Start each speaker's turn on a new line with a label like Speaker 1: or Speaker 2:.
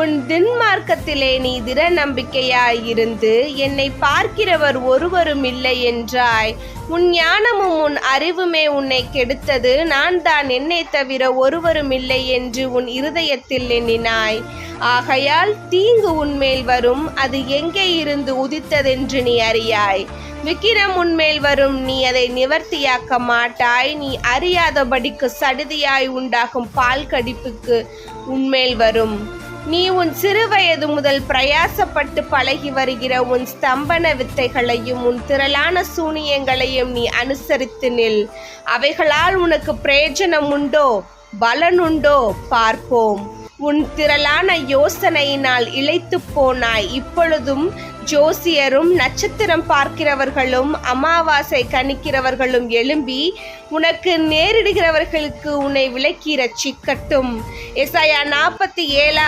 Speaker 1: உன் தின்மார்க்கத்திலே நீ திட நம்பிக்கையாயிருந்து என்னை பார்க்கிறவர் ஒருவரும் இல்லை என்றாய். உன் ஞானமும் உன் அறிவுமே உன்னை கெடுத்தது. நான் தான் என்னை தவிர ஒருவரும் இல்லை என்று உன் இருதயத்தில் எண்ணினாய். ஆகையால் தீங்கு உன்மேல் வரும், அது எங்கே இருந்து உதித்ததென்று நீ அறியாய். விக்கிரம் உன்மேல் வரும், நீ அதை நிவர்த்தியாக்க மாட்டாய். நீ அறியாதபடிக்கு சடுதியாய் உண்டாகும் பால் கடிப்புக்கு உன்மேல் வரும். நீ உன் சிறுவயது முதல் பிரயாசப்பட்டு பழகி வருகிற உன் ஸ்தம்பன வித்தைகளையும் உன் திரளான சூனியங்களையும் நீ அனுசரித்து நில். அவைகளால் உனக்கு பிரயோஜனம் உண்டோ, பலனுண்டோ பார்ப்போம். உன் திரளான யோசனையினால் இளைத்து போனாய். இப்பொழுதும் ஜோசியரும் நட்சத்திரம் பார்க்கிறவர்களும் அமாவாசை கணிக்கிறவர்களும் எழும்பி உனக்கு நேரிடுகிறவர்களுக்கு உன்னை விலக்கி ரட்சிக்கட்டும். எசாயா 47